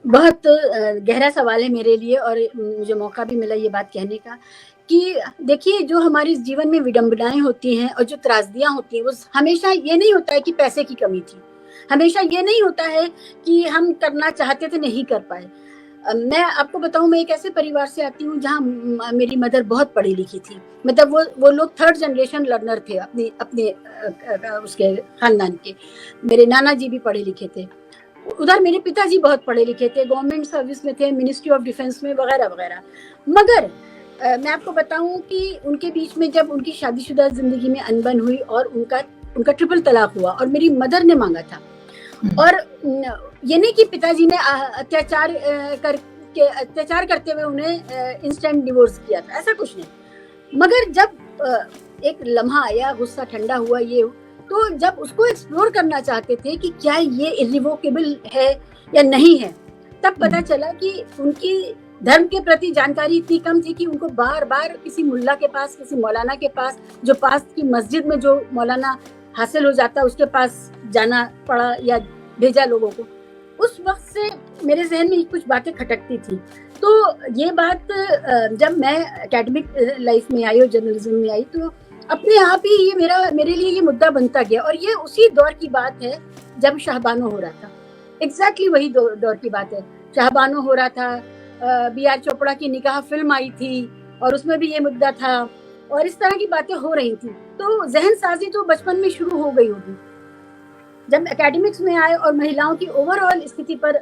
बहुत गहरा सवाल है मेरे लिए, और मुझे मौका भी मिला ये बात कहने का कि देखिए, जो हमारे जीवन में विडंबनाएं होती हैं और जो त्रासदियां होती हैं, वो हमेशा ये नहीं होता है कि पैसे की कमी थी, हमेशा ये नहीं होता है कि हम करना चाहते थे नहीं कर पाए। मैं आपको बताऊं, मैं एक ऐसे परिवार से आती हूँ जहाँ मेरी मदर बहुत पढ़ी लिखी थी। मतलब वो लोग थर्ड जनरेशन लर्नर थे अपने अपने उसके खानदान के। मेरे नाना जी भी पढ़े लिखे थे, उधर मेरे पिताजी बहुत पढ़े लिखे थे, गवर्नमेंट सर्विस में थे, मिनिस्ट्री ऑफ डिफेंस में वगैरह वगैरह। मगर मैं आपको बताऊं कि उनके बीच में जब उनकी शादीशुदा जिंदगी में अनबन हुई और उनका ट्रिपल तलाक हुआ और मेरी मदर ने मांगा था, और ये नहीं कि पिताजी ने अत्याचार करते हुए उन्हें इंस्टेंट डिवोर्स किया था, ऐसा कुछ नहीं। मगर जब एक लम्हा आया, गुस्सा ठंडा हुआ, ये तो जब उसको एक्सप्लोर करना चाहते थे कि क्या ये इरिवोकेबल है या नहीं है, तब पता चला कि उनकी धर्म के प्रति जानकारी इतनी कम थी कि उनको बार बार किसी मुल्ला के पास, किसी मौलाना के पास, जो पास की मस्जिद में जो मौलाना हासिल हो जाता उसके पास जाना पड़ा या भेजा लोगों को। उस वक्त से मेरे जहन में कुछ बातें खटकती थी। तो ये बात जब मैं एकेडमिक लाइफ में आई और जर्नलिज्म में आई, तो अपने आप ही ये मेरे लिए ये मुद्दा बनता गया। और ये उसी दौर की बात है जब शाहबानो हो रहा था, एग्जैक्टली वही दौर की बात है। शाहबानो हो रहा था, बी.आर. चोपड़ा की निकाह फिल्म आई थी और उसमें भी ये मुद्दा था, और इस तरह की बातें हो रही थी। तो जहन साजी तो बचपन में शुरू हो गई होगी। जब एकेडमिक्स में आए और महिलाओं की ओवरऑल स्थिति पर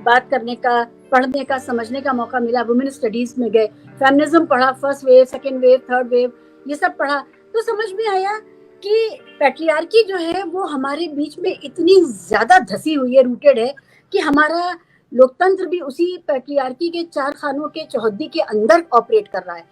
बात करने का, पढ़ने का, समझने का मौका मिला, वुमेन स्टडीज में गए, फेमिनिज्म पढ़ा, first wave, second wave, third wave, ये सब पढ़ा, तो समझ में आया कि पैट्रियार्की जो है वो हमारे बीच में इतनी ज्यादा धसी हुई है, रूटेड है, कि हमारा लोकतंत्र भी उसी पैट्रियार्की के चार खानों के चौहद्दी के अंदर ऑपरेट कर रहा है,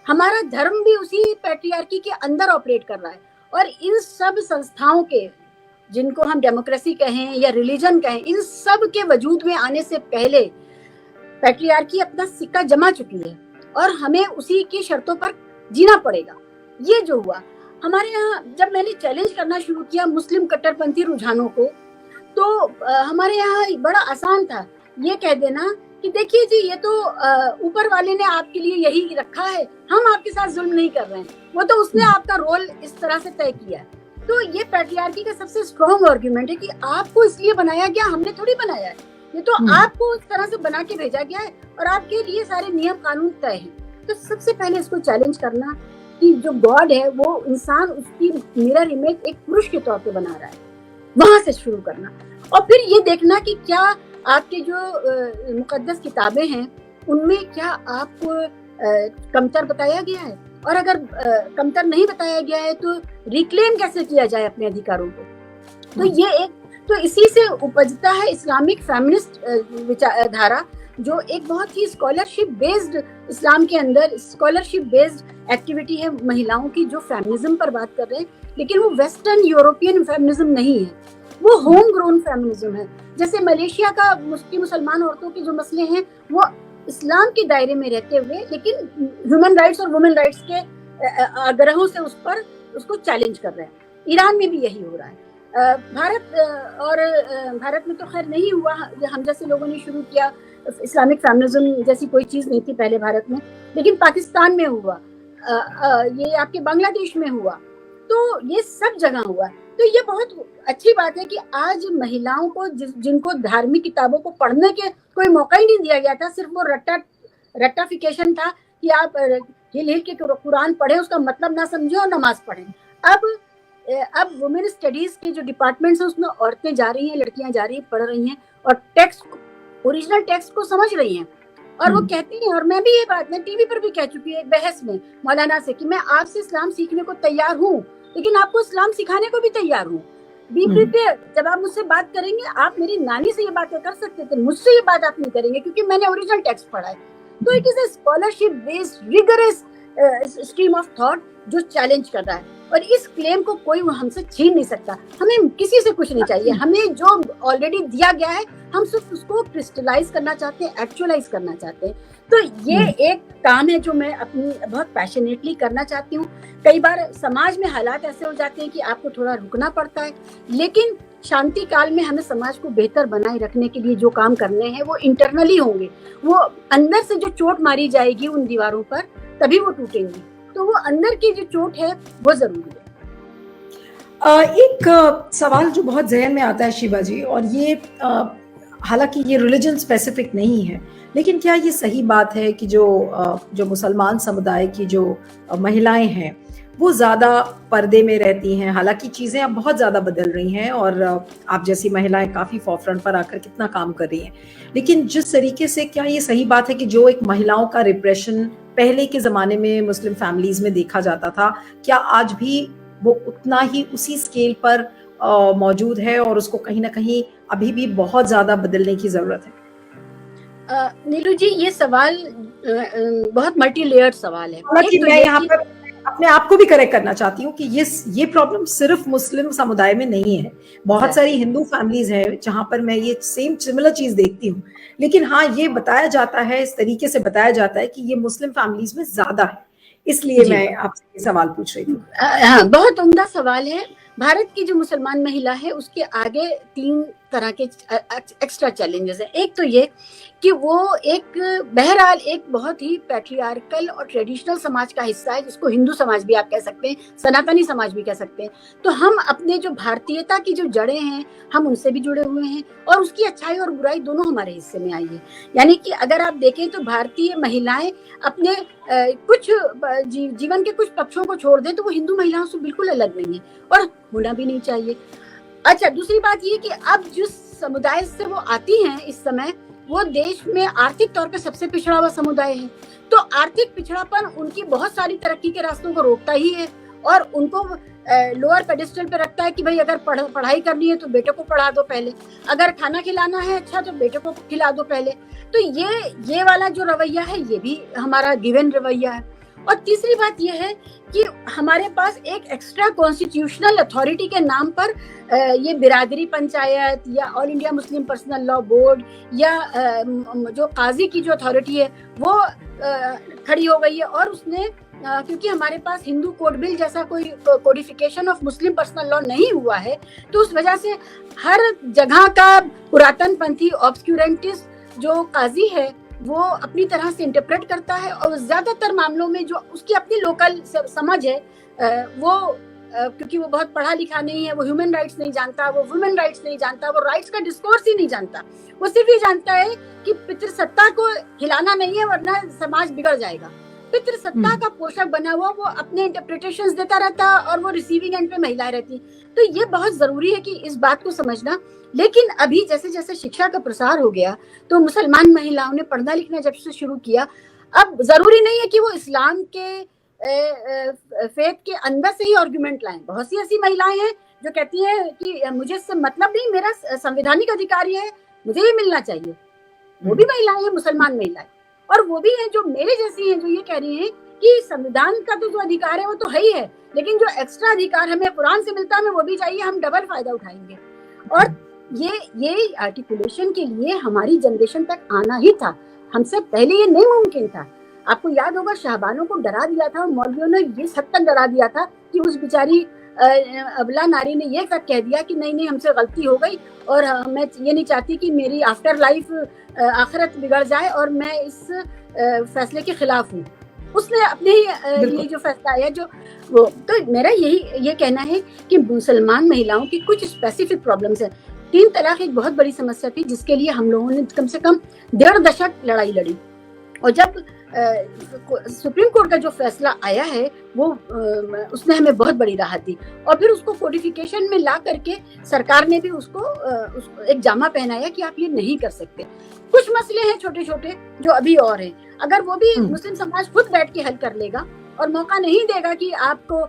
हमारा धर्म भी उसी पैट्रियार्की के अंदर ऑपरेट कर रहा है। और इन सब संस्थाओं के, जिनको हम डेमोक्रेसी कहें या रिलीजन कहें, इन सब के वजूद में आने से पहले पैट्रियार्की अपना सिक्का जमा चुकी है और हमें उसी की शर्तों पर जीना पड़ेगा। ये जो हुआ हमारे यहाँ, जब मैंने चैलेंज करना शुरू किया मुस्लिम कट्टरपंथी रुझानों को, तो हमारे यहाँ बड़ा आसान था ये कह देना कि देखिए जी, ये तो ऊपर वाले ने आपके लिए यही रखा है, हम आपके साथ जुल्म नहीं कर रहे हैं, वो तो उसने आपका रोल इस तरह से तय किया है। तो ये पैट्रियार्की का सबसे स्ट्रॉन्ग आर्गुमेंट है कि आपको इसलिए बनाया गया, हमने थोड़ी बनाया है, ये तो आपको उस तरह से बना के भेजा गया है और आपके लिए सारे नियम कानून तय हैं। तो सबसे पहले इसको चैलेंज करना कि जो गॉड है वो इंसान उसकी मिरर इमेज एक पुरुष के तौर पे बना रहा है, वहां से शुरू करना। और फिर ये देखना कि क्या आपके जो मुकद्दस किताबें हैं उनमें क्या आपको कमतर बताया गया है, और अगर कमतर नहीं बताया गया है तो रिक्लेम कैसे किया जाए अपने अधिकारों को। तो ये एक, तो इसी से उपजता है इस्लामिक फेमिनिस्ट विचारधारा, जो एक बहुत ही स्कॉलरशिप बेस्ड, इस्लाम के अंदर स्कॉलरशिप बेस्ड एक्टिविटी है महिलाओं की, जो फेमिनिज्म पर बात कर रहे हैं, लेकिन वो वेस्टर्न यूरोपियन फेमिनिज्म नहीं है, वो होम ग्रोन फेमिनिज्म है। जैसे मलेशिया का मुसलमान औरतों के जो मसले हैं वो इस्लाम के दायरे में रहते हुए, लेकिन ह्यूमन राइट्स और वुमेन राइट्स के आग्रहों से उसको चैलेंज कर रहे हैं। ईरान में भी यही हो रहा है। भारत में तो खैर नहीं हुआ, हम जैसे लोगों ने शुरू किया, इस्लामिक फेमिनिज्म जैसी कोई चीज नहीं थी पहले भारत में, लेकिन पाकिस्तान में हुआ, ये आपके बांग्लादेश में हुआ, तो ये सब जगह हुआ। तो ये बहुत अच्छी बात है कि आज महिलाओं को, जिनको धार्मिक किताबों को पढ़ने के कोई मौका ही नहीं दिया गया था, सिर्फ वो रट्टाफिकेशन था कि आप हिल हिल के कुरान पढ़े, उसका मतलब ना समझे और नमाज पढ़ें। अब वुमेन स्टडीज के जो डिपार्टमेंट्स हैं उसमें औरतें जा रही हैं, लड़कियां जा रही हैं, पढ़ रही हैं और टेक्स्ट, ओरिजिनल टेक्स्ट को समझ रही हैं। और वो कहती हैं, और मैं भी ये बात मैं टीवी पर भी कह चुकी हूँ एक बहस में मौलाना से, कि मैं आपसे इस्लाम सीखने को तैयार हूँ, लेकिन आपको इस्लाम सिखाने को भी तैयार हूँ। बी प्रिपेयर, जब आप मुझसे बात करेंगे, आप मेरी नानी से ये बातें कर सकते थे, मुझसे ये बात आप नहीं करेंगे क्योंकि मैंने ओरिजिनल टेक्स्ट पढ़ा है। तो it is a scholarship based rigorous stream of thought जो चैलेंज कर रहा है, और इस क्लेम को कोई हमसे छीन नहीं सकता। हमें किसी से कुछ नहीं चाहिए, हमें जो ऑलरेडी दिया गया है हम सिर्फ उसको क्रिस्टलाइज करना चाहते हैं, एक्चुअलाइज करना चाहते हैं। तो ये एक काम है जो मैं अपनी बहुत पैशनेटली करना चाहती हूँ। कई बार समाज में हालात ऐसे हो जाते हैं कि आपको थोड़ा रुकना पड़ता है, लेकिन शांति काल में हमें समाज को बेहतर बनाए रखने के लिए जो काम करने हैं वो इंटरनली होंगे, वो अंदर से जो चोट मारी जाएगी उन दीवारों पर तभी वो टूटेंगी। तो वो अंदर की जो चोट है वो जरूरी है। एक सवाल जो बहुत जहन में आता है शिवा जी, और ये हालांकि ये रिलीजन स्पेसिफिक नहीं है, लेकिन क्या ये सही बात है कि जो मुसलमान समुदाय की जो महिलाएं हैं वो ज़्यादा पर्दे में रहती हैं? हालांकि चीज़ें अब बहुत ज़्यादा बदल रही हैं और आप जैसी महिलाएं काफ़ी फॉरफ्रंट पर आकर कितना काम कर रही हैं, लेकिन जिस तरीके से, क्या ये सही बात है कि जो एक महिलाओं का रिप्रेशन पहले के ज़माने में मुस्लिम फैमिलीज़ में देखा जाता था, क्या आज भी वो उतना ही उसी स्केल पर मौजूद है और उसको कहीं ना कहीं अभी भी बहुत ज़्यादा बदलने की ज़रूरत है? नीलू जी, ये सवाल बहुत मल्टी लेयर्ड सवाल है। हालांकि मैं यहाँ पर अपने आप को भी करेक्ट करना चाहती हूँ कि ये प्रॉब्लम सिर्फ मुस्लिम समुदाय में नहीं है, बहुत सारी हिंदू फैमिलीज हैं जहां पर मैं ये सिमिलर चीज देखती हूँ। लेकिन हाँ, ये बताया जाता है, इस तरीके से बताया जाता है कि ये मुस्लिम फैमिलीज में ज्यादा है, इसलिए मैं आपसे ये सवाल पूछ रही थी। हाँ, बहुत उम्दा सवाल है। भारत की जो मुसलमान महिला है उसके आगे 3 तरह के एक्स्ट्रा चैलेंजेस हैं। एक तो ये कि वो बहरहाल एक बहुत ही पैट्रियार्कल और ट्रेडिशनल समाज का हिस्सा है, जिसको हिंदू समाज भी आप कह सकते हैं, सनातनी समाज भी कह सकते हैं। तो हम अपने जो भारतीयता की जो जड़ें हैं हम उनसे भी जुड़े हुए हैं और उसकी अच्छाई और बुराई दोनों हमारे हिस्से में आई है। यानी कि अगर आप देखें तो भारतीय महिलाएं अपने कुछ जीवन के कुछ पक्षों को छोड़ दें तो वो हिंदू महिलाओं से बिल्कुल अलग नहीं है और होना भी नहीं चाहिए। अच्छा, दूसरी बात ये कि अब जिस समुदाय से वो आती हैं इस समय, वो देश में आर्थिक तौर पे सबसे पिछड़ा हुआ समुदाय है। तो आर्थिक पिछड़ापन उनकी बहुत सारी तरक्की के रास्तों को रोकता ही है और उनको लोअर पेडिस्टल पे रखता है कि भाई अगर पढ़ाई करनी है तो बेटे को पढ़ा दो पहले, अगर खाना खिलाना है अच्छा तो बेटे को खिला दो पहले। तो ये वाला जो रवैया है ये भी हमारा गिवन रवैया है। और तीसरी बात यह है कि हमारे पास एक एक्स्ट्रा कॉन्स्टिट्यूशनल अथॉरिटी के नाम पर ये बिरादरी पंचायत या all India Muslim personal law board या जो काजी की जो अथॉरिटी है वो खड़ी हो गई है। और उसने क्योंकि हमारे पास हिंदू कोड बिल जैसा कोई codification of Muslim personal law नहीं हुआ है, तो उस वजह से हर जगह का पुरातन पंथी ऑब्सक्यूरेंटिस्ट जो काजी है वो अपनी तरह से इंटरप्रेट करता है और ज्यादातर मामलों में जो उसकी अपनी लोकल समझ है वो क्योंकि वो बहुत पढ़ा लिखा नहीं है, वो ह्यूमन राइट्स नहीं जानता, वो वुमेन राइट्स नहीं जानता, वो राइट्स का डिस्कोर्स ही नहीं जानता। वो सिर्फ ये जानता है कि पितृसत्ता को हिलाना नहीं है वरना समाज बिगड़ जाएगा। पितृसत्ता का पोषक बना हुआ वो अपने इंटरप्रिटेशंस देता रहता है और वो रिसीविंग एंड पे महिलाएं रहती। तो ये बहुत जरूरी है कि इस बात को समझना। लेकिन अभी जैसे जैसे शिक्षा का प्रसार हो गया तो मुसलमान महिलाओं ने पढ़ना लिखना जब से शुरू किया, अब जरूरी नहीं है कि वो इस्लाम के फेथ के अंदर से ही आर्गुमेंट लाएं। बहुत सी ऐसी महिलाएं हैं जो कहती हैं कि मुझे इससे मतलब नहीं, मेरा संवैधानिक अधिकार है, मुझे ये मिलना चाहिए। वो भी महिलाएं हैं, मुसलमान महिलाएं, और वो भी हैं जो मेरे जैसी हैं जो ये कह रही हैं कि संविधान का तो जो अधिकार है वो तो है ही है, लेकिन जो एक्स्ट्रा अधिकार हमें कुरान से मिलता है हमें वो भी चाहिए, हम डबल फायदा उठाएंगे। और ये आर्टिकुलेशन के लिए हमारी जनरेशन तक आना ही था, हमसे पहले ये नहीं मुमकिन था। आपको याद होगा शाहबानों को डरा दिया था, मौलवियों ने ये हद तक डरा दिया था कि उस बेचारी अबला नारी ने ये तक कह दिया कि नहीं हमसे गलती हो गई और मैं ये नहीं चाहती कि मेरी आफ्टर लाइफ आखिरत बिगड़ जाए और मैं इस फैसले के खिलाफ हूँ। उसने अपने लिए जो फैसला आया जो वो, तो मेरा ये कहना है कि मुसलमान महिलाओं की कुछ स्पेसिफिक प्रॉब्लम्स है। 3 तलाक एक बहुत बड़ी समस्या थी जिसके लिए हम लोगों ने कम से कम 1.5 दशक लड़ाई लड़ी, और जब सुप्रीम कोर्ट का जो फैसला आया है वो उसने हमें बहुत बड़ी राहत दी और फिर उसको कोडिफिकेशन में ला करके सरकार ने भी उसको एक जामा पहनाया कि आप ये नहीं कर सकते। कुछ मसले हैं छोटे छोटे जो अभी और हैं, अगर वो भी मुस्लिम समाज खुद बैठ के हल कर लेगा और मौका नहीं देगा कि आपको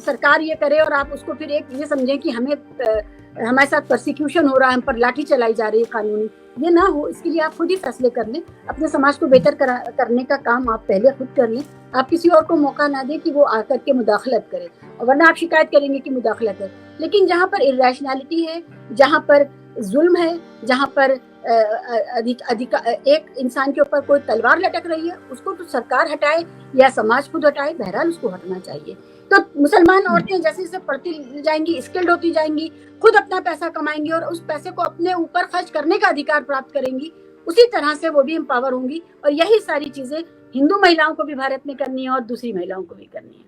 सरकार ये करे और आप उसको फिर एक ये समझें कि हमारे साथ परसिक्यूशन हो रहा है, हम पर लाठी चलाई जा रही है कानूनी, ये ना हो, इसके लिए आप खुद ही फैसले कर लें। अपने समाज को बेहतर करने का काम आप पहले खुद कर लें, आप किसी और को मौका ना दें कि वो आकर के मुदाखलत करे, और वरना आप शिकायत करेंगे कि मुदाखलत है। लेकिन जहाँ पर इर्रेशनैलिटी है, जहाँ पर जुल्म है, जहाँ पर एक इंसान के ऊपर कोई तलवार लटक रही है, उसको तो सरकार हटाए या समाज खुद हटाए, बहरहाल उसको हटना चाहिए। तो मुसलमान औरतें जैसे जैसे पढ़ती जाएंगी, स्किल्ड होती जाएंगी, खुद अपना पैसा कमाएंगी और उस पैसे को अपने ऊपर खर्च करने का अधिकार प्राप्त करेंगी, उसी तरह से वो भी एम्पावर होंगी। और यही सारी चीजें हिंदू महिलाओं को भी भारत में करनी है और दूसरी महिलाओं को भी करनी है।